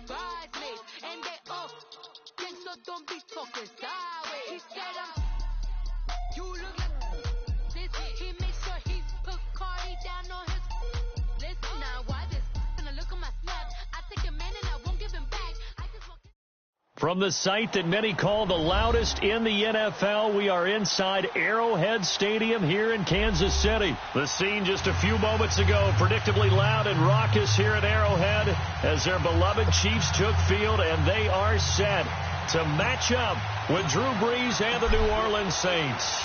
bridesmaids, and they all think so. Don't be talking sideways. He said, you look like this. He made sure he put Cardi down on his list. Now why this? Gonna look on my snap. I take a man and I won't give him back. I just walk. From the site that many call the loudest in the NFL, we are inside Arrowhead Stadium here in Kansas City. The scene just a few moments ago, predictably loud and raucous here at Arrowhead as their beloved Chiefs took field, and they are set to match up with Drew Brees and the New Orleans Saints.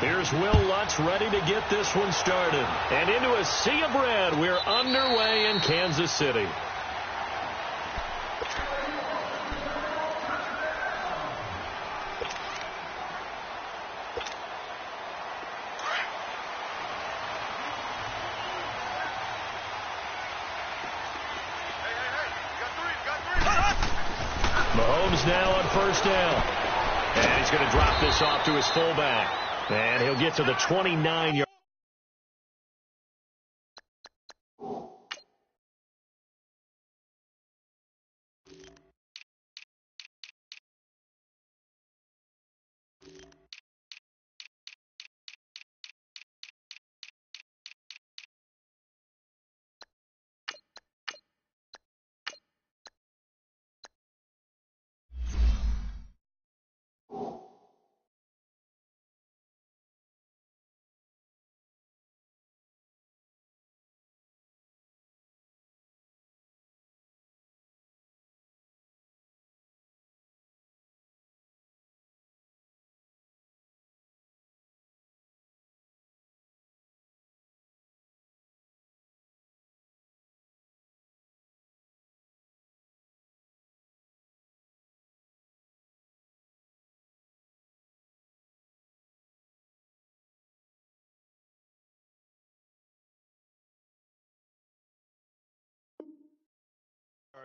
Here's Will Lutz ready to get this one started. And into a sea of red, we're underway in Kansas City. Mahomes now on first down. And he's going to drop this off to his fullback. And he'll get to the 29-yard.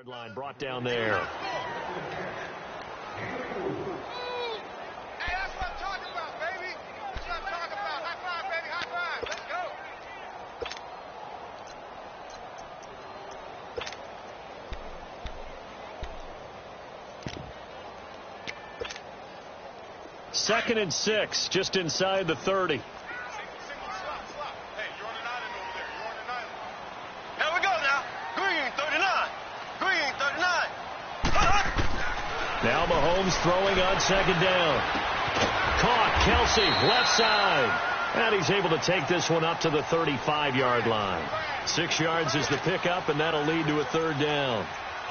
Line brought down there. Hey, that's what I'm talking about, baby. That's what I'm talking about. High five, baby. High five. Let's go. 2nd and 6, just inside the 30. Now Mahomes throwing on 2nd down. Caught. Kelsey, left side. And he's able to take this one up to the 35-yard line. 6 yards is the pickup, and that'll lead to a 3rd down.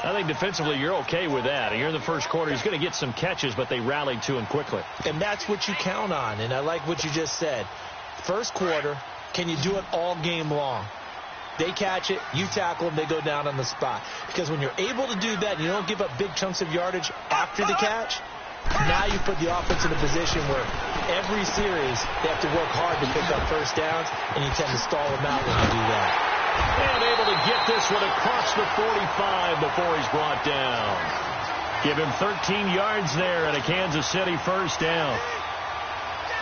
I think defensively you're okay with that. And you're in the first quarter. He's going to get some catches, but they rallied to him quickly. And that's what you count on. And I like what you just said. First quarter, can you do it all game long? They catch it, you tackle them, they go down on the spot. Because when you're able to do that and you don't give up big chunks of yardage after the catch, now you put the offense in a position where every series they have to work hard to pick up first downs, and you tend to stall them out when you do that. And able to get this one across the 45 before he's brought down. Give him 13 yards there and a Kansas City first down.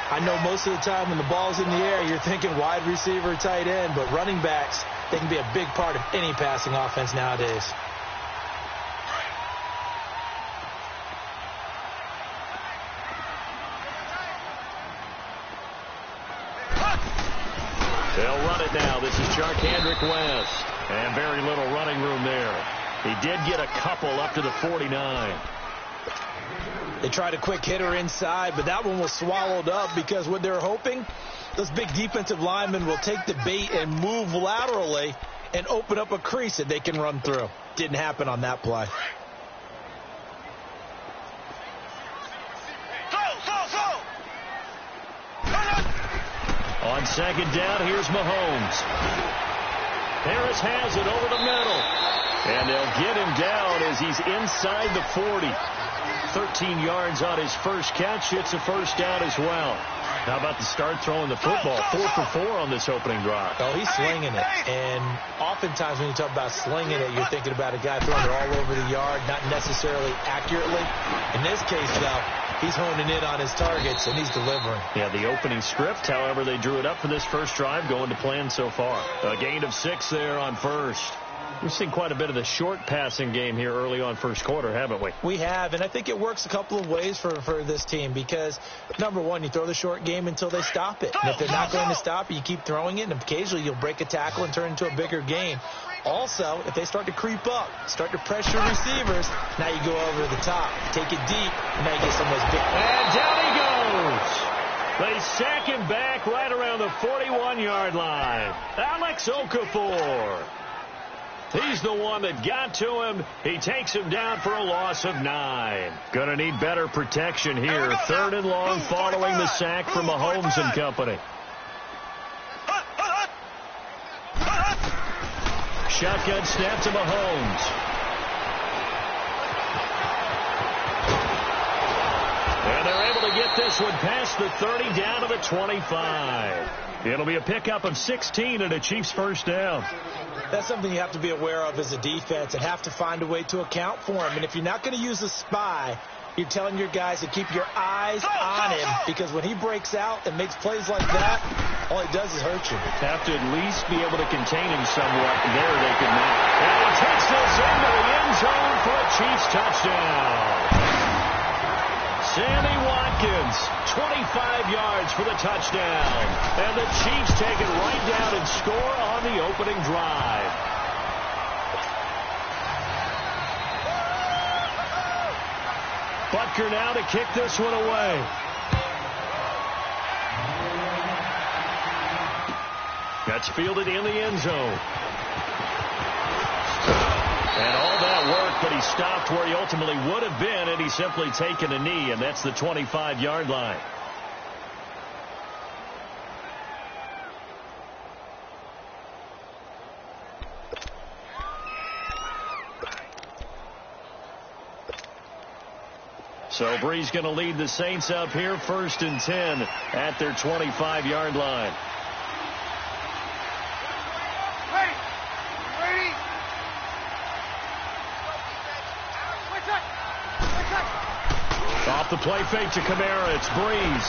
I know most of the time when the ball's in the air, you're thinking wide receiver, tight end, but running backs, they can be a big part of any passing offense nowadays. They'll run it now. This is Charkandrick West. And very little running room there. He did get a couple up to the 49. They tried a quick hitter inside, but that one was swallowed up because what they're hoping, those big defensive linemen will take the bait and move laterally and open up a crease that they can run through. Didn't happen on that play. On 2nd down, here's Mahomes. Harris has it over the middle. And they'll get him down as he's inside the 40. 13 yards on his first catch. It's a first down as well. How about the start throwing the football? 4 for 4 on this opening drive. Oh, he's slinging it. And oftentimes when you talk about slinging it, you're thinking about a guy throwing it all over the yard, not necessarily accurately. In this case, though, he's honing in on his targets, and he's delivering. Yeah, the opening script, however, they drew it up for this first drive, going to plan so far. A gain of 6 there on first. We've seen quite a bit of the short passing game here early on first quarter, haven't we? We have, and I think it works a couple of ways for this team because, number one, you throw the short game until they stop it. And if they're not going to stop it, you keep throwing it, and occasionally you'll break a tackle and turn it into a bigger game. Also, if they start to creep up, start to pressure receivers, now you go over the top, take it deep, and now you get some of those big. And down he goes. They sack him back right around the 41-yard line. Alex Okafor. He's the one that got to him. He takes him down for a loss of 9. Going to need better protection here. 3rd and long following the sack from Mahomes and company. Shotgun snap to Mahomes. And they're able to get this one past the 30 down to the 25. It'll be a pickup of 16 and a Chiefs first down. That's something you have to be aware of as a defense and have to find a way to account for him. And if you're not going to use a spy, you're telling your guys to keep your eyes on him because when he breaks out and makes plays like that, all he does is hurt you. Have to at least be able to contain him somewhat. There they could not. And he takes this into the end zone for a Chiefs touchdown. Sammy Watkins, 25 yards for the touchdown. And the Chiefs take it right down and score on the opening drive. Butker now to kick this one away. That's fielded in the end zone. And all that work, but he stopped where he ultimately would have been, and he's simply taken a knee, and that's the 25-yard line. So Bree's going to lead the Saints up here 1st and 10 at their 25-yard line. Off the play fake to Kamara. It's Breeze.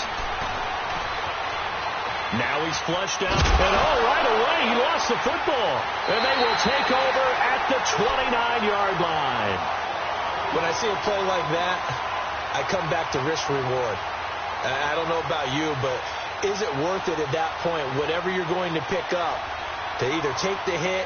Now he's flushed out. And right away he lost the football. And they will take over at the 29-yard line. When I see a play like that, I come back to risk reward. I don't know about you, but is it worth it at that point, whatever you're going to pick up, to either take the hit,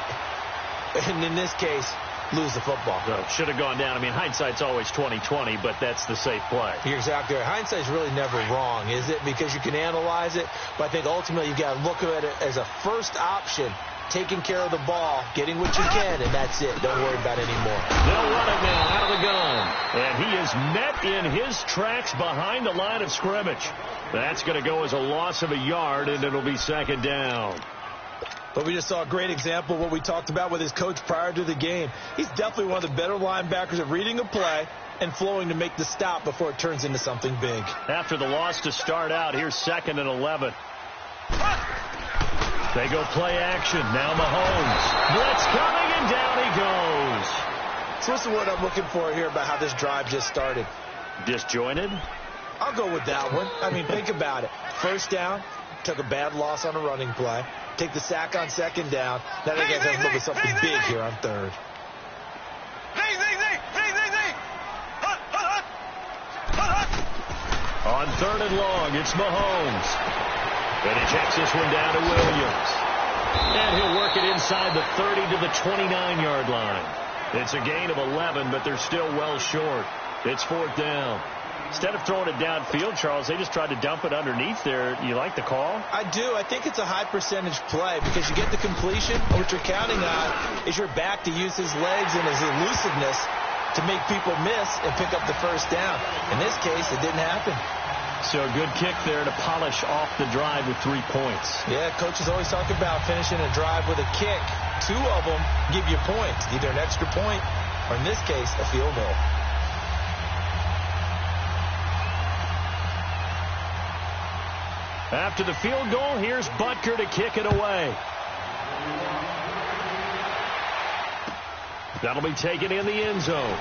and in this case, lose the football? No, should have gone down. I mean, hindsight's always 20/20, but that's the safe play. You're exactly right. Hindsight's really never wrong, is it? Because you can analyze it, but I think ultimately you've got to look at it as a first option, taking care of the ball, getting what you can, and that's it. Don't worry about it anymore. They'll run it now out of the gun. And he is met in his tracks behind the line of scrimmage. That's going to go as a loss of a yard, and it'll be 2nd down. But we just saw a great example of what we talked about with his coach prior to the game. He's definitely one of the better linebackers at reading a play and flowing to make the stop before it turns into something big. After the loss to start out, here's 2nd and 11. They go play action. Now Mahomes. Blitz coming, and down he goes. So what's the word I'm looking for here about how this drive just started? Disjointed? I'll go with that one. I mean, think about it. First down, took a bad loss on a running play. Take the sack on 2nd down. Now they got to look at something big here on 3rd. On 3rd and long, it's Mahomes. And he checks this one down to Williams. And he'll work it inside the 30 to the 29-yard line. It's a gain of 11, but they're still well short. It's 4th down. Instead of throwing it downfield, Charles, they just tried to dump it underneath there. You like the call? I do. I think it's a high percentage play because you get the completion. What you're counting on is your back to use his legs and his elusiveness to make people miss and pick up the first down. In this case, it didn't happen. So a good kick there to polish off the drive with 3 points. Yeah, coaches always talk about finishing a drive with a kick. 2 of them give you points, either an extra point or, in this case, a field goal. After the field goal, here's Butker to kick it away. That'll be taken in the end zone.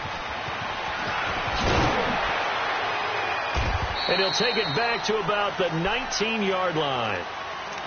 And he'll take it back to about the 19-yard line.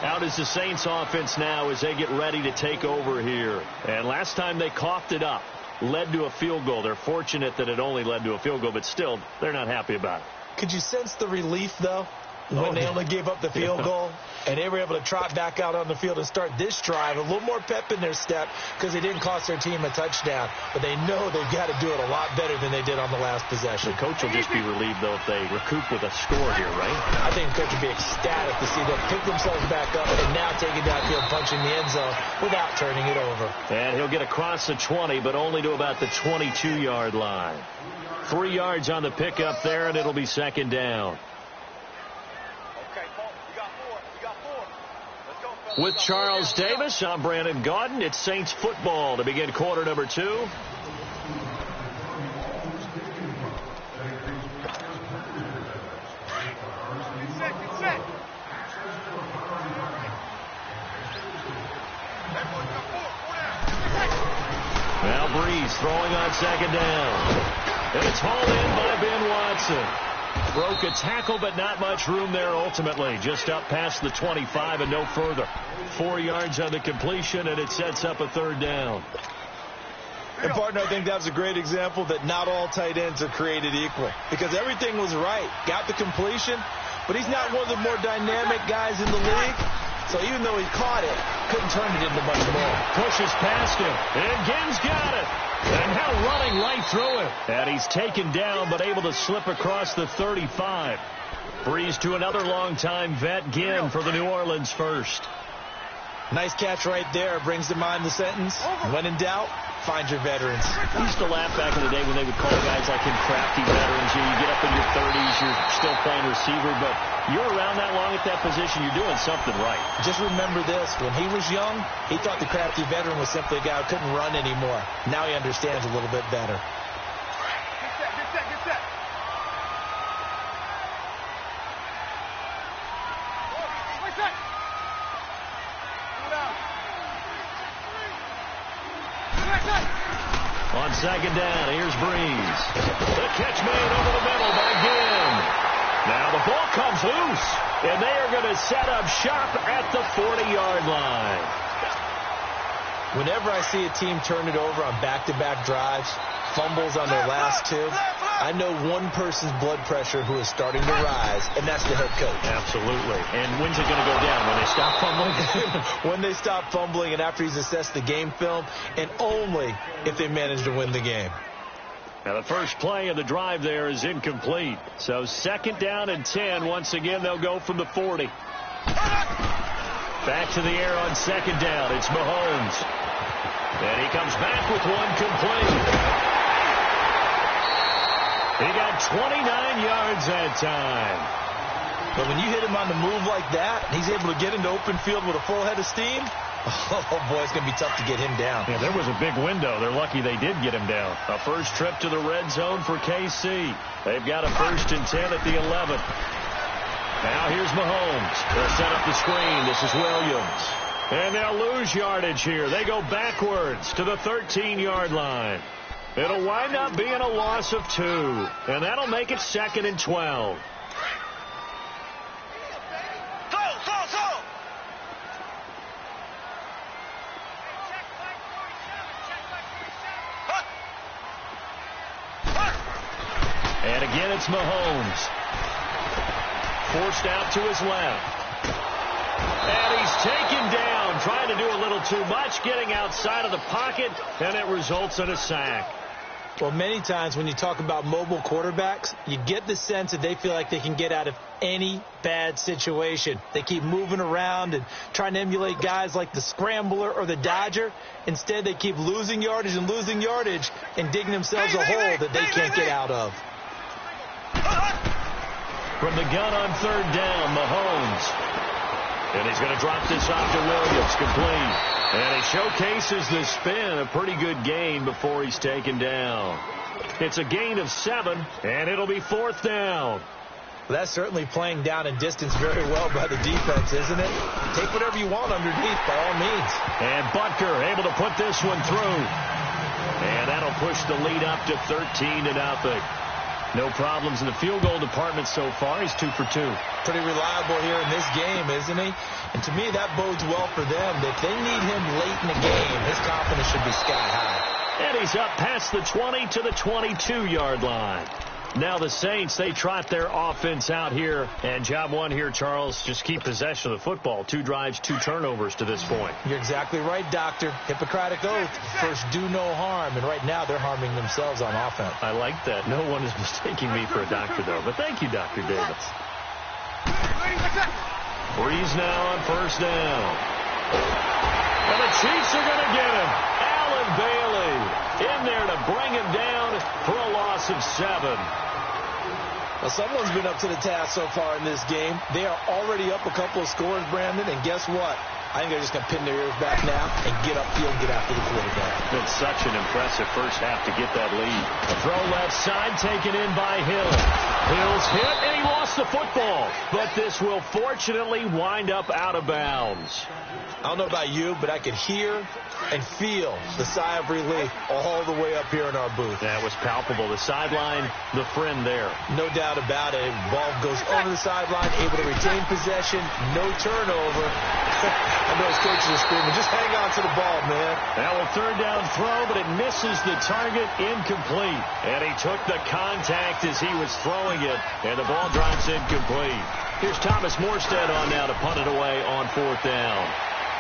Out is the Saints offense now as they get ready to take over here. And last time they coughed it up, led to a field goal. They're fortunate that it only led to a field goal, but still, they're not happy about it. Could you sense the relief, though, when they only gave up the field goal? And they were able to trot back out on the field and start this drive. A little more pep in their step because they didn't cost their team a touchdown. But they know they've got to do it a lot better than they did on the last possession. The coach will just be relieved, though, if they recoup with a score here, right? I think the coach would be ecstatic to see them pick themselves back up and now take it downfield, punching the end zone without turning it over. And he'll get across the 20, but only to about the 22-yard line. 3 yards on the pickup there, and it'll be second down. With Charles Davis, I'm Brandon Gaudin. It's Saints football to begin quarter number 2. Get set. Now Breeze throwing on second down. And it's hauled in by Ben Watson. Broke a tackle, but not much room there ultimately. Just up past the 25 and no further. 4 yards on the completion, and it sets up a third down. And, partner, I think that was a great example that not all tight ends are created equal. Because everything was right. Got the completion, but he's not one of the more dynamic guys in the league. So even though he caught it, couldn't turn it into much more. Pushes past him, and Ginn's got it. And now running right through it. And he's taken down, but able to slip across the 35. Breeze to another long-time vet, Ginn, for the New Orleans first. Nice catch right there. Brings to mind the sentence, when in doubt, find your veterans. We used to laugh back in the day when they would call guys like him crafty veterans. You get up in your 30s, you're still playing receiver, but you're around that long at that position, you're doing something right. Just remember this. When he was young, he thought the crafty veteran was simply a guy who couldn't run anymore. Now he understands a little bit better. Get set. On second down, here's Breeze. The catch made over the middle by Ginn. Now the ball comes loose, and they are going to set up shop at the 40-yard line. Whenever I see a team turn it over on back-to-back drives, fumbles on their last two, I know one person's blood pressure who is starting to rise, and that's the head coach. Absolutely. And when's it going to go down? When they stop fumbling? When they stop fumbling and after he's assessed the game film, and only if they manage to win the game. Now the first play of the drive there is incomplete. So second down and 10. Once again, they'll go from the 40. Back to the air on second down. It's Mahomes. And he comes back with one complete. He got 29 yards that time. But when you hit him on the move like that, he's able to get into open field with a full head of steam, oh, boy, it's going to be tough to get him down. Yeah, there was a big window. They're lucky they did get him down. A first trip to the red zone for KC. They've got a 1st and 10 at the 11. Now here's Mahomes. They'll set up the screen. This is Williams. And they'll lose yardage here. They go backwards to the 13-yard line. It'll wind up being a loss of 2. And that'll make it 2nd and 12. And again, it's Mahomes. Forced out to his left. And he's taken down, trying to do a little too much, getting outside of the pocket, and it results in a sack. Well, many times when you talk about mobile quarterbacks, you get the sense that they feel like they can get out of any bad situation. They keep moving around and trying to emulate guys like the Scrambler or the Dodger. Instead, they keep losing yardage and digging themselves a hole that they can't get out of. From the gun on third down, Mahomes. And he's going to drop this off to Williams, complete. And he showcases the spin, a pretty good gain before he's taken down. It's a gain of 7, and it'll be 4th down. Well, that's certainly playing down and distance very well by the defense, isn't it? Take whatever you want underneath, by all means. And Butker able to put this one through. And that'll push the lead up to 13-0. No problems in the field goal department so far. He's 2 for 2. Pretty reliable here in this game, isn't he? And to me, that bodes well for them. If they need him late in the game, his confidence should be sky high. And he's up past the 20 to the 22-yard line. Now the Saints, they trot their offense out here. And job one here, Charles, just keep possession of the football. 2 drives, 2 turnovers to this point. You're exactly right, Doctor. Hippocratic oath. First, do no harm. And right now, they're harming themselves on offense. I like that. No one is mistaking me for a doctor, though. But thank you, Dr. Davis. Breeze now on first down. And the Chiefs are going to get him. Allen Bailey in there to bring him down for a loss of 7. Well, someone's been up to the task so far in this game. They are already up a couple of scores, Brandon, and guess what? I think they're just going to pin their ears back now and get upfield and get after the quarterback. Been such an impressive first half to get that lead. A throw left side taken in by Hill. Hill's hit, and he lost the football. But this will fortunately wind up out of bounds. I don't know about you, but I could hear and feel the sigh of relief all the way up here in our booth. That was palpable. The sideline, the friend there. No doubt about it. Ball goes over the sideline, able to retain possession, no turnover. I know his coaches are screaming, just hang on to the ball, man. Now a third down throw, but it misses the target, incomplete. And he took the contact as he was throwing it, and the ball drops incomplete. Here's Thomas Morstead on now to punt it away on 4th down.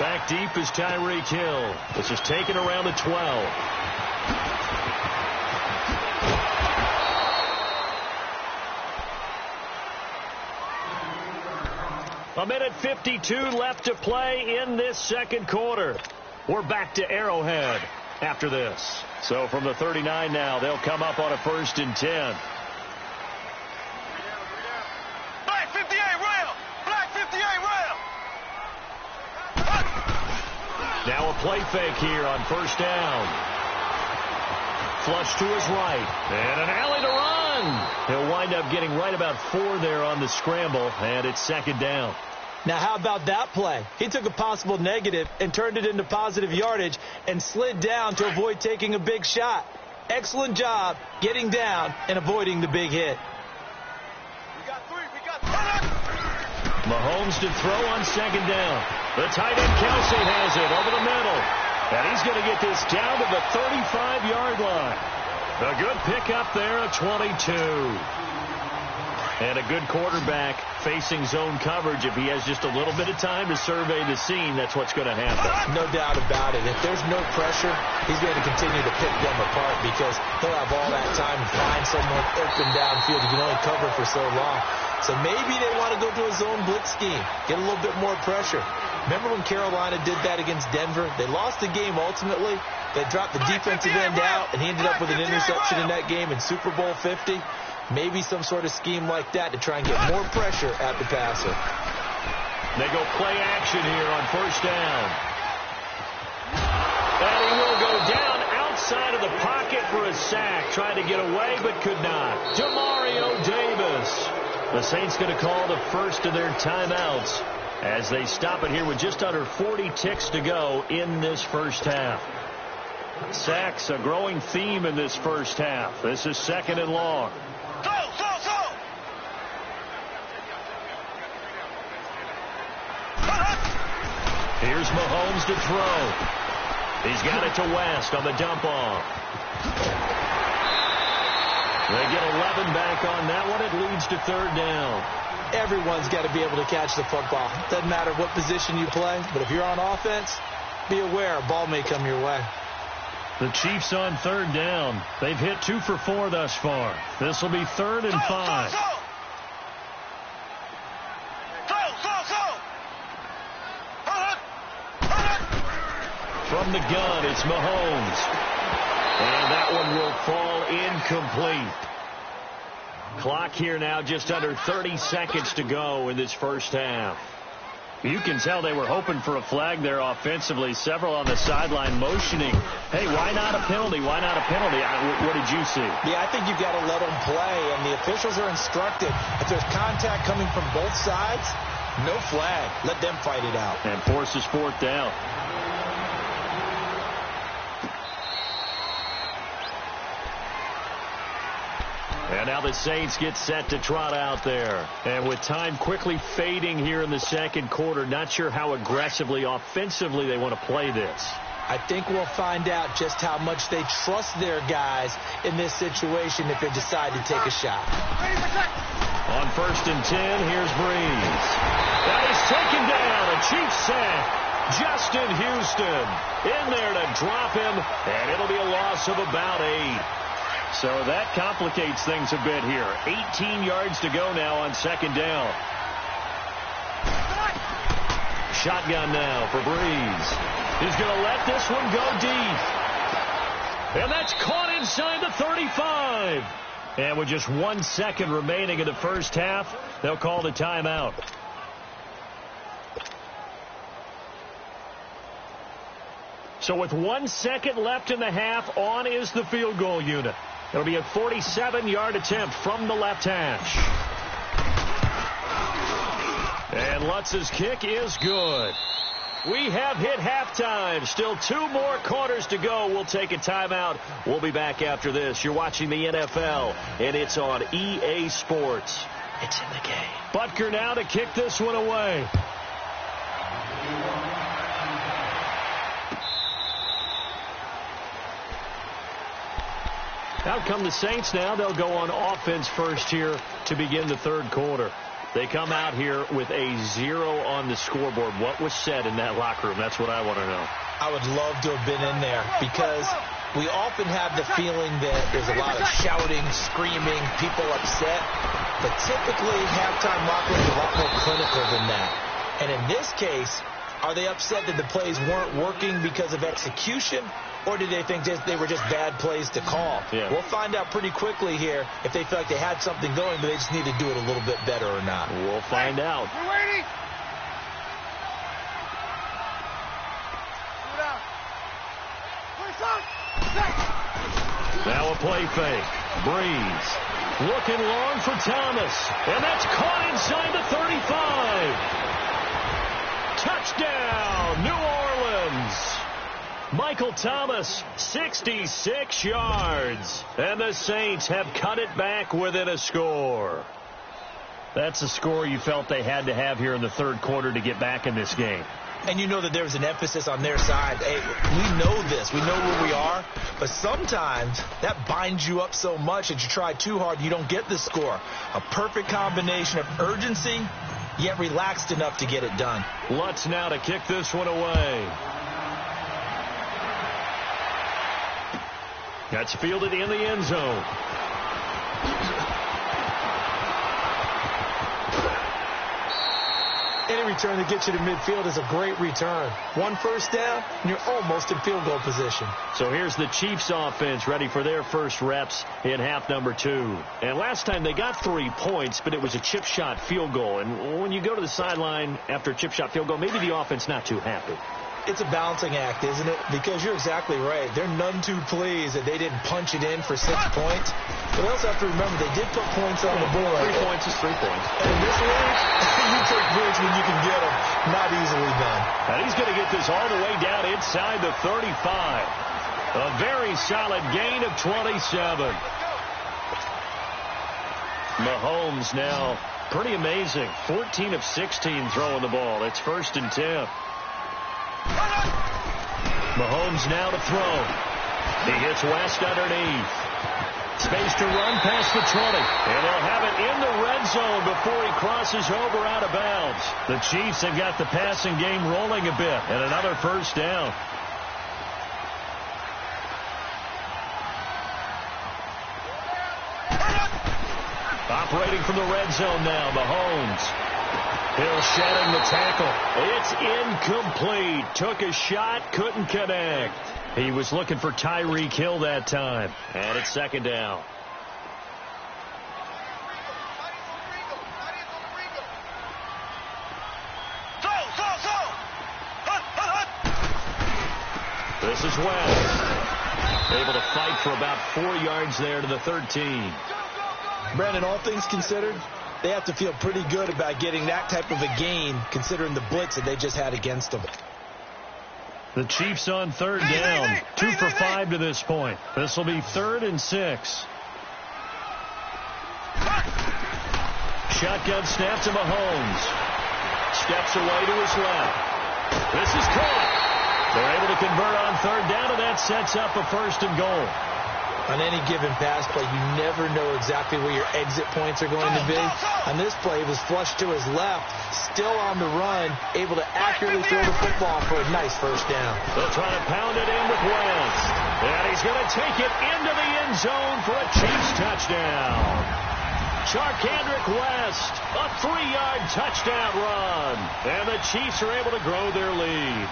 Back deep is Tyreek Hill. This is taken around the 12. A minute 52 left to play in this second quarter. We're back to Arrowhead after this. So from the 39 now, they'll come up on a 1st and 10. Black 58 rail! Black 58 rail! Now a play fake here on 1st down. Flush to his right. And an alley to run. He'll wind up getting right about 4 there on the scramble, and it's 2nd down. Now, how about that play? He took a possible negative and turned it into positive yardage and slid down to avoid taking a big shot. Excellent job getting down and avoiding the big hit. We got 3. We got 3. Mahomes to throw on 2nd down. The tight end Kelsey has it over the middle. And he's going to get this down to the 35-yard line. A good pickup there at 22. And a good quarterback facing zone coverage. If he has just a little bit of time to survey the scene, that's what's going to happen. No doubt about it. If there's no pressure, he's going to continue to pick them apart because he'll have all that time to find someone open downfield. You can only cover for so long. So maybe they want to go to a zone blitz scheme, get a little bit more pressure. Remember when Carolina did that against Denver? They lost the game ultimately. They dropped the defensive end out, and he ended up with an interception in that game in Super Bowl 50. Maybe some sort of scheme like that to try and get more pressure at the passer. They go play action here on 1st down. And he will go down outside of the pocket for a sack. Tried to get away, but could not. Demario Davis. The Saints going to call the first of their timeouts as they stop it here with just under 40 ticks to go in this first half. Sacks, a growing theme in this first half. This is 2nd and long. Go! Here's Mahomes to throw. He's got it to West on the dump off. They get 11 back on that one. It leads to 3rd down. Everyone's got to be able to catch the football. Doesn't matter what position you play, but if you're on offense, be aware a ball may come your way. The Chiefs on 3rd down. They've hit 2 for 4 thus far. This will be 3rd and 5. Go! From the gun, it's Mahomes. And that one will fall incomplete. Clock here now just under 30 seconds to go in this first half. You can tell they were hoping for a flag there offensively. Several on the sideline motioning. Hey, why not a penalty? Why not a penalty? What did you see? Yeah, I think you've got to let them play, and the officials are instructed. If there's contact coming from both sides, no flag. Let them fight it out. And forces 4th down. And now the Saints get set to trot out there. And with time quickly fading here in the second quarter, not sure how aggressively, offensively they want to play this. I think we'll find out just how much they trust their guys in this situation if they decide to take a shot. On 1st and 10, here's Breeze. That is taken down. A Chiefs sack. Justin Houston in there to drop him, and it'll be a loss of about 8. So that complicates things a bit here. 18 yards to go now on 2nd down. Shotgun now for Breeze. He's going to let this one go deep. And that's caught inside the 35. And with just 1 second remaining in the first half, they'll call the timeout. So with 1 second left in the half, on is the field goal unit. It'll be a 47-yard attempt from the left hash. And Lutz's kick is good. We have hit halftime. Still 2 more quarters to go. We'll take a timeout. We'll be back after this. You're watching the NFL, and it's on EA Sports. It's in the game. Butker now to kick this one away. Out come the Saints now. They'll go on offense first here to begin the third quarter. They come out here with a 0 on the scoreboard. What was said in that locker room? That's what I want to know. I would love to have been in there because we often have the feeling that there's a lot of shouting, screaming, people upset. But typically, halftime locker rooms are a lot more clinical than that. And in this case, are they upset that the plays weren't working because of execution? Or did they think they were just bad plays to call? Yeah. We'll find out pretty quickly here if they feel like they had something going, but they just need to do it a little bit better or not. We'll find out. We're waiting. Now a play fake. Breeze. Looking long for Thomas. And that's caught inside the 35. Touchdown, New Orleans. Michael Thomas, 66 yards. And the Saints have cut it back within a score. That's a score you felt they had to have here in the third quarter to get back in this game. And you know that there's an emphasis on their side. Hey, we know this. We know where we are. But sometimes that binds you up so much that you try too hard, you don't get the score. A perfect combination of urgency, yet relaxed enough to get it done. Lutz now to kick this one away. That's fielded in the end zone. Any return that gets you to midfield is a great return. 1 first down, and you're almost in field goal position. So here's the Chiefs offense ready for their first reps in half number 2. And last time they got 3 points, but it was a chip shot field goal. And when you go to the sideline after a chip shot field goal, maybe the offense not too happy. It's a balancing act, isn't it? Because you're exactly right. They're none too pleased that they didn't punch it in for 6 points. But they also have to remember they did put points on the board. 3 points is 3 points. And in this league, you take points when you can get them. Not easily done. And he's going to get this all the way down inside the 35. A very solid gain of 27. Mahomes now pretty amazing. 14 of 16 throwing the ball. It's 1st and 10. Mahomes now to throw. He hits West underneath. Space to run past the 20. And they'll have it in the red zone before he crosses over out of bounds. The Chiefs have got the passing game rolling a bit. And another first down. Operating from the red zone now, Mahomes. Hill shedding the tackle. It's incomplete. Took a shot, couldn't connect. He was looking for Tyreek Hill that time. And it's 2nd down. This is West. Able to fight for about 4 yards there to the 13. Brandon, all things considered, they have to feel pretty good about getting that type of a gain considering the blitz that they just had against them. The Chiefs on 3rd down. 2 for 5 to this point. This will be 3rd and 6. shotgun snap to Mahomes. Steps away to his left. This is caught. They're able to convert on third down, and that sets up a 1st and goal. On any given pass play, you never know exactly where your exit points are going to be. On this play, it was flushed to his left, still on the run, able to accurately throw the football for a nice 1st down. They'll try to pound it in with West. And he's going to take it into the end zone for a Chiefs touchdown. Charkandrick West, a 3-yard touchdown run. And the Chiefs are able to grow their lead.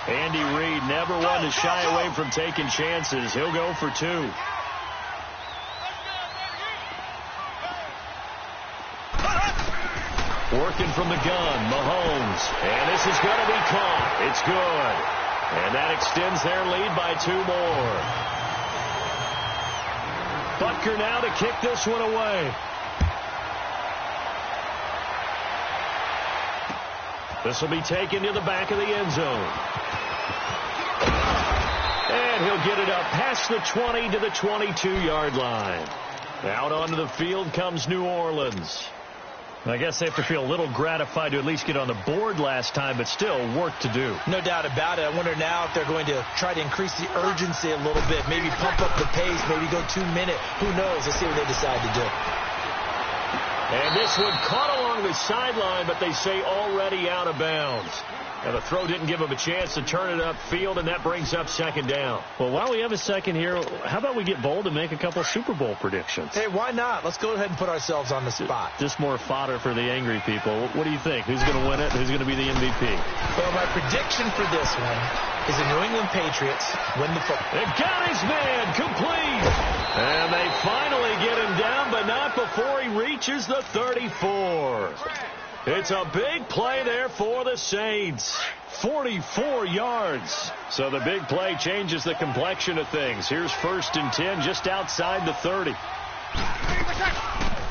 Andy Reid never one to shy away from taking chances. He'll go for 2. Working from the gun, Mahomes. And this is going to be caught. It's good. And that extends their lead by 2 more. Butker now to kick this one away. This will be taken to the back of the end zone. And he'll get it up past the 20 to the 22-yard line. Out onto the field comes New Orleans. I guess they have to feel a little gratified to at least get on the board last time, but still work to do. No doubt about it. I wonder now if they're going to try to increase the urgency a little bit, maybe pump up the pace, maybe go 2-minute. Who knows? Let's see what they decide to do. And this one caught along the sideline, but they say already out of bounds. And the throw didn't give him a chance to turn it upfield, and that brings up 2nd down. Well, while we have a second here, how about we get bold and make a couple Super Bowl predictions? Hey, why not? Let's go ahead and put ourselves on the spot. Just more fodder for the angry people. What do you think? Who's going to win it? Who's going to be the MVP? Well, my prediction for this one is the New England Patriots win the football. They got his man complete. And they finally get him down, but not before he reaches the 34. It's a big play there for the Saints. 44 yards. So the big play changes the complexion of things. Here's 1st and 10 just outside the 30.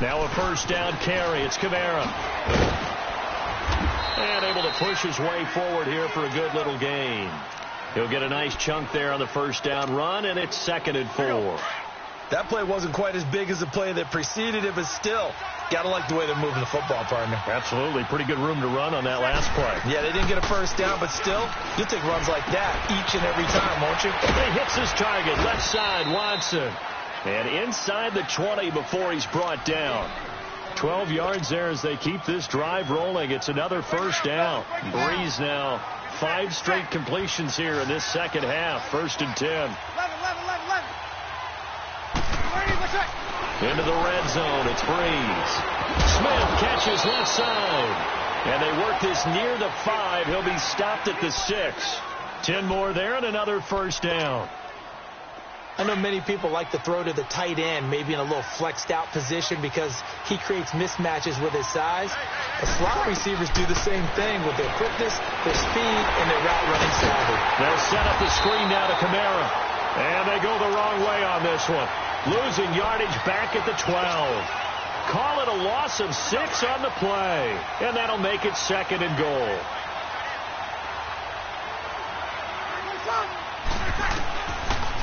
Now a 1st down carry. It's Kamara. And able to push his way forward here for a good little gain. He'll get a nice chunk there on the 1st down run, and it's 2nd and 4. That play wasn't quite as big as the play that preceded it, but still, got to like the way they're moving the football, partner. Absolutely. Pretty good room to run on that last play. Yeah, they didn't get a 1st down, but still, you'll take runs like that each and every time, won't you? He hits his target. Left side, Watson. And inside the 20 before he's brought down. 12 yards there as they keep this drive rolling. It's another 1st down. Breeze now. 5 straight completions here in this second half. 1st and 10. Into the red zone. It's Breeze. Smith catches left side. And they work this near the 5. He'll be stopped at the 6. 10 more there and another 1st down. I know many people like to throw to the tight end, maybe in a little flexed out position because he creates mismatches with his size. The slot receivers do the same thing with their quickness, their speed, and their route running savvy. They'll set up the screen now to Kamara. And they go the wrong way on this one. Losing yardage back at the 12. Call it a loss of 6 on the play. And that'll make it 2nd and goal.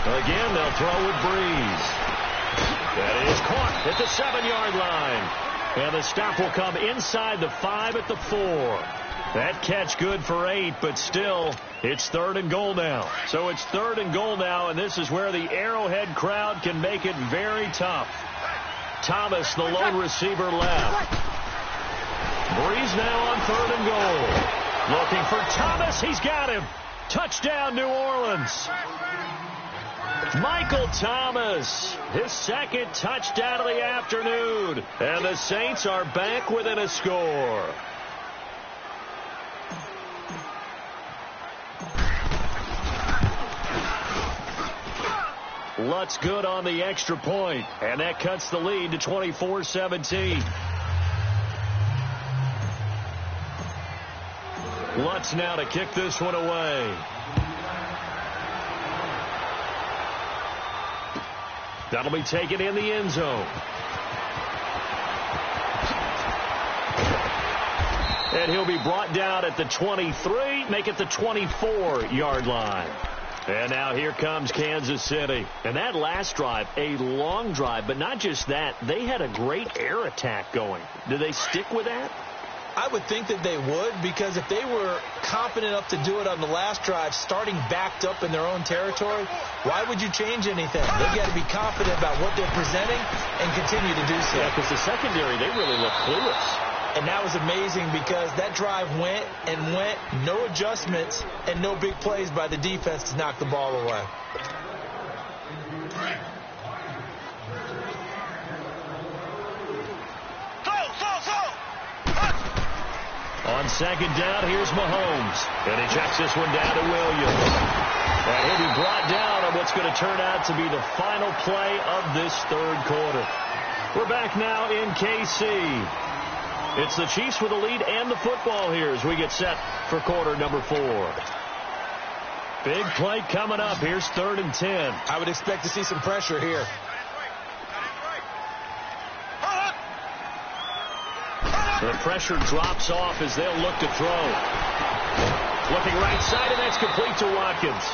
Again, they'll throw with Breeze. That is caught at the 7-yard line. And the stop will come inside the 5 at the 4. That catch good for 8, but still, it's 3rd and goal now. So it's 3rd and goal now, and this is where the Arrowhead crowd can make it very tough. Thomas, the lone receiver, left. Breeze now on 3rd and goal. Looking for Thomas. He's got him. Touchdown, New Orleans. Michael Thomas, his 2nd touchdown of the afternoon. And the Saints are back within a score. Lutz good on the extra point, and that cuts the lead to 24-17. Lutz now to kick this one away. That'll be taken in the end zone. And he'll be brought down at the 23, make it the 24-yard line. And now here comes Kansas City. And that last drive, a long drive, but not just that. They had a great air attack going. Do they stick with that? I would think that they would, because if they were confident enough to do it on the last drive, starting backed up in their own territory, why would you change anything? They've got to be confident about what they're presenting and continue to do so. Yeah, because the secondary, they really look clueless. And that was amazing because that drive went and went, no adjustments and no big plays by the defense to knock the ball away. On second down, here's Mahomes. And he checks this one down to Williams. And he'll be brought down on what's going to turn out to be the final play of this third quarter. We're back now in KC. It's the Chiefs with the lead and the football here as we get set for quarter number 4. Big play coming up. Here's 3rd and 10. I would expect to see some pressure here. The pressure drops off as they'll look to throw. Looking right side, and that's complete to Watkins.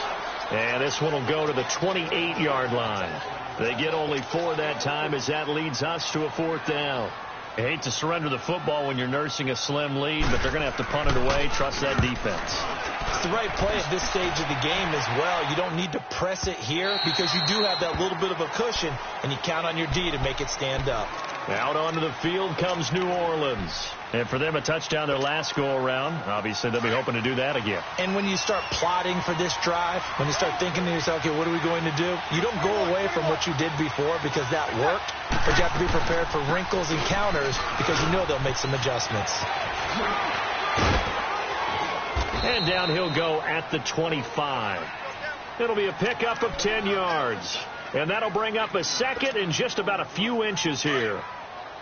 And this one will go to the 28-yard line. They get only 4 that time as that leads us to a 4th down. I hate to surrender the football when you're nursing a slim lead, but they're going to have to punt it away. Trust that defense. It's the right play at this stage of the game as well. You don't need to press it here because you do have that little bit of a cushion, and you count on your D to make it stand up. Out onto the field comes New Orleans. And for them, a touchdown their last go-around. Obviously, they'll be hoping to do that again. And when you start plotting for this drive, when you start thinking to yourself, okay, what are we going to do? You don't go away from what you did before because that worked. But you have to be prepared for wrinkles and counters because you know they'll make some adjustments. And down he'll go at the 25. It'll be a pickup of 10 yards. And that'll bring up a second in just about a few inches here.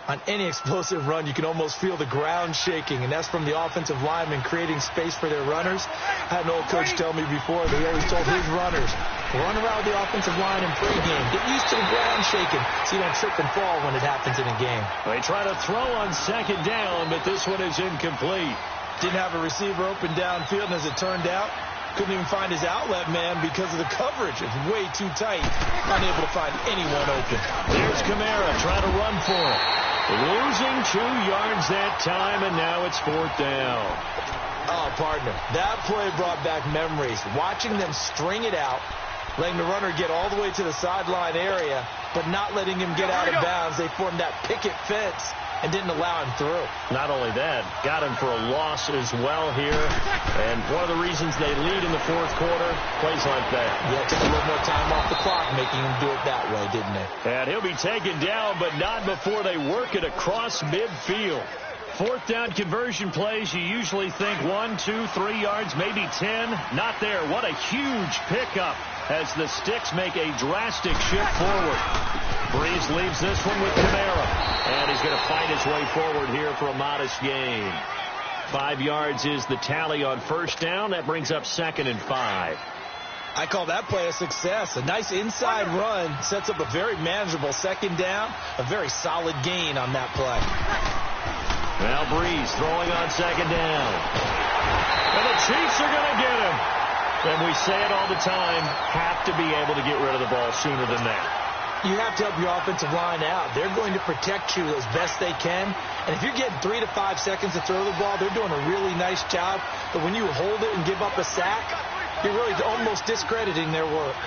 On any explosive run, you can almost feel the ground shaking, and that's from the offensive linemen creating space for their runners. I had an old coach tell me before that he always told his runners, run around the offensive line in pregame. Get used to the ground shaking so you don't trip and fall when it happens in a game. They try to throw on second down, but this one is incomplete. Didn't have a receiver open downfield, and as it turned out, couldn't even find his outlet man because of the coverage. It's way too tight. Unable to find anyone open. There's Kamara trying to run for it. Losing 2 yards that time, and now it's 4th down. Oh, partner, that play brought back memories. Watching them string it out, letting the runner get all the way to the sideline area, but not letting him get out of bounds. They formed that picket fence and didn't allow him through. Not only that, got him for a loss as well here. And one of the reasons they lead in the 4th quarter, plays like that. Yeah, took a little more time off the clock, making him do it that way, didn't they? And he'll be taken down, but not before they work it across midfield. 4th down conversion plays, you usually think 1, 2, 3 yards, maybe 10. Not there. What a huge pickup as the Sticks make a drastic shift forward. Breeze leaves this one with Kamara. And he's going to fight his way forward here for a modest gain. 5 yards is the tally on 1st down. That brings up 2nd and 5. I call that play a success. A nice inside run sets up a very manageable 2nd down. A very solid gain on that play. Now Breeze throwing on 2nd down. And the Chiefs are going to get him. And we say it all the time, have to be able to get rid of the ball sooner than that. You have to help your offensive line out. They're going to protect you as best they can. And if you're getting 3 to 5 seconds to throw the ball, they're doing a really nice job. But when you hold it and give up a sack, you're really almost discrediting their work.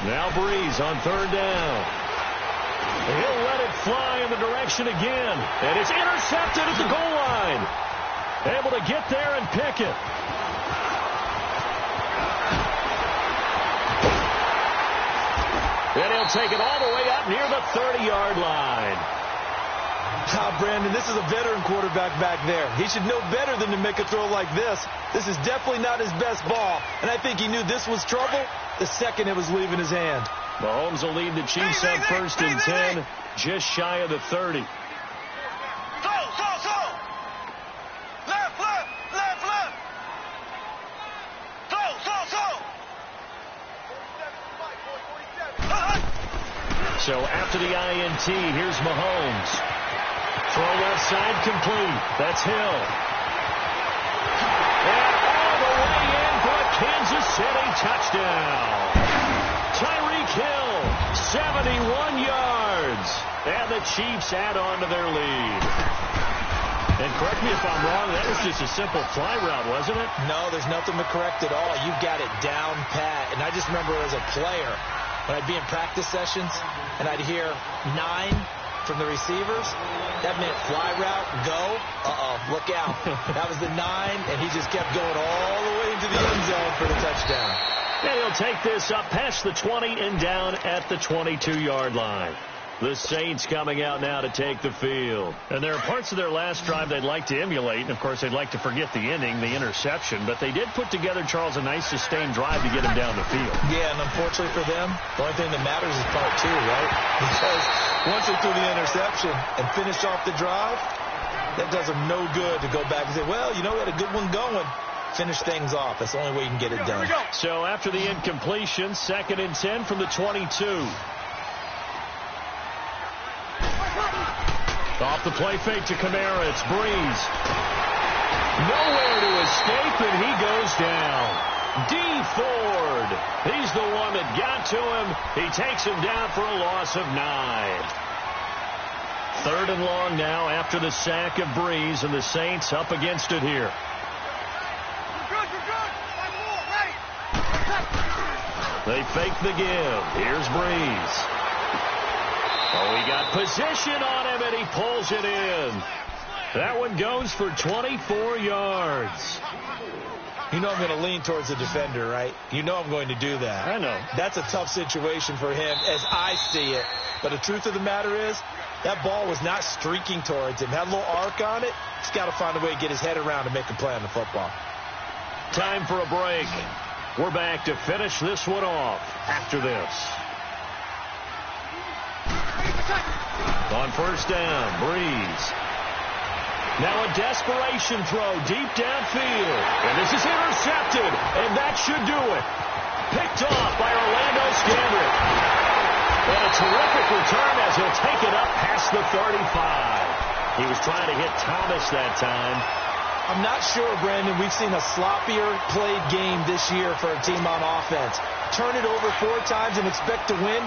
Now Breeze on 3rd down. He'll let it fly in the direction again. And it's intercepted at the goal line. Able to get there and pick it. And he'll take it all the way up near the 30-yard line. Brandon, this is a veteran quarterback back there. He should know better than to make a throw like this. This is definitely not his best ball. And I think he knew this was trouble the second it was leaving his hand. Mahomes will lead the Chiefs up 1st and 10, just shy of the 30. So after the INT, here's Mahomes. Throw left side complete. That's Hill. And all the Kansas City touchdown. Tyreek Hill, 71 yards. And the Chiefs add on to their lead. And correct me if I'm wrong, that was just a simple fly route, wasn't it? No, there's nothing to correct at all. You got it down pat. And I just remember as a player, when I'd be in practice sessions, and I'd hear 9 from the receivers, that meant fly route, go, look out. That was the 9, and he just kept going all the way into the end zone for the touchdown. And he'll take this up past the 20 and down at the 22-yard line. The Saints coming out now to take the field. And there are parts of their last drive they'd like to emulate. And, of course, they'd like to forget the inning, the interception. But they did put together, Charles, a nice sustained drive to get him down the field. Yeah, and unfortunately for them, the only thing that matters is part 2, right? Because once they threw the interception and finished off the drive, that does them no good to go back and say, well, you know, we had a good one going. Finish things off. That's the only way you can get it done. So after the incompletion, 2nd and 10 from the 22. Off the play fake to Kamara. It's Breeze. Nowhere to escape, and he goes down. D. Ford. He's the one that got to him. He takes him down for a loss of 9. 3rd and long now after the sack of Breeze, and the Saints up against it here. They fake the give. Here's Breeze. Oh, he got position on him, and he pulls it in. That one goes for 24 yards. You know I'm going to lean towards the defender, right? You know I'm going to do that. I know. That's a tough situation for him as I see it. But the truth of the matter is, that ball was not streaking towards him. Had a little arc on it. He's got to find a way to get his head around and make a play on the football. Time for a break. We're back to finish this one off after this. On 1st down, Breeze. Now a desperation throw deep downfield. And this is intercepted, and that should do it. Picked off by Orlando Scandrick. And a terrific return as he'll take it up past the 35. He was trying to hit Thomas that time. I'm not sure, Brandon, we've seen a sloppier played game this year for a team on offense. Turn it over 4 times and expect to win?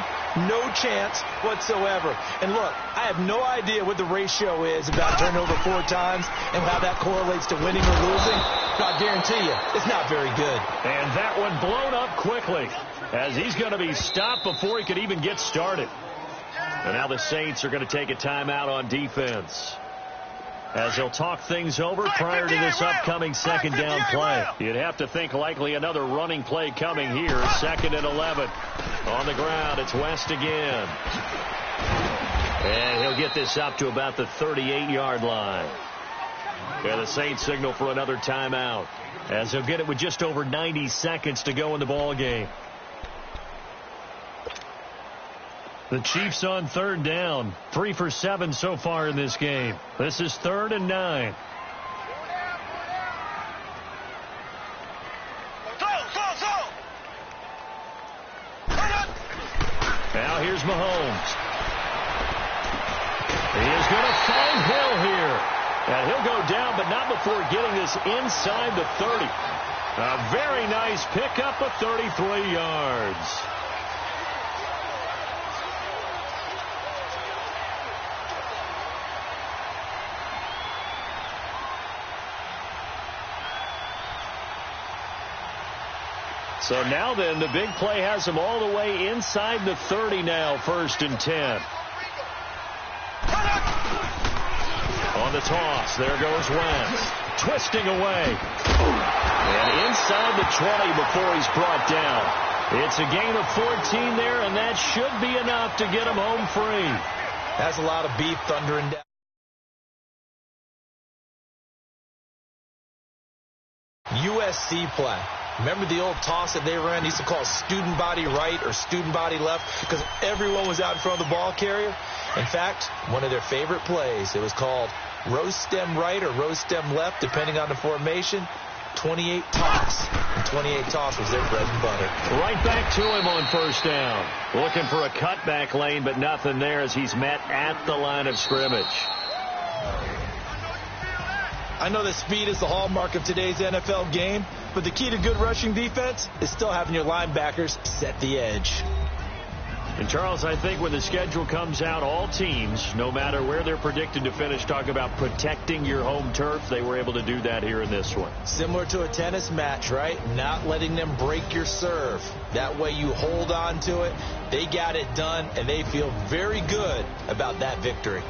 No chance whatsoever. And look, I have no idea what the ratio is about turning over 4 times and how that correlates to winning or losing. But I guarantee you, it's not very good. And that one blown up quickly as he's going to be stopped before he could even get started. And now the Saints are going to take a timeout on defense, as they'll talk things over prior to this upcoming 2nd down play. You'd have to think likely another running play coming here. 2nd and 11. On the ground, it's West again. And he'll get this up to about the 38-yard line. And the Saints signal for another timeout, as they'll get it with just over 90 seconds to go in the ball game. The Chiefs on 3rd down. 3 for 7 so far in this game. This is 3rd and 9. Now here's Mahomes. He is going to find Hill here. And he'll go down, but not before getting this inside the 30. A very nice pickup of 33 yards. So now then, the big play has him all the way inside the 30 now, 1st and 10. On the toss, there goes Wentz, twisting away. And inside the 20 before he's brought down. It's a gain of 14 there, and that should be enough to get him home free. That's a lot of beef thundering down. USC play. Remember the old toss that they ran? They used to call it student body right or student body left because everyone was out in front of the ball carrier. In fact, one of their favorite plays, it was called roast stem right or roast stem left, depending on the formation. 28 toss. And 28 toss was their bread and butter. Right back to him on 1st down. Looking for a cutback lane, but nothing there as he's met at the line of scrimmage. I know that speed is the hallmark of today's NFL game, But the key to good rushing defense is still having your linebackers set the edge. And, Charles, I think when the schedule comes out, all teams, no matter where they're predicted to finish, talk about protecting your home turf. They were able to do that here in this one. Similar to a tennis match, right? Not letting them break your serve. That way you hold on to it. They got it done, and they feel very good about that victory.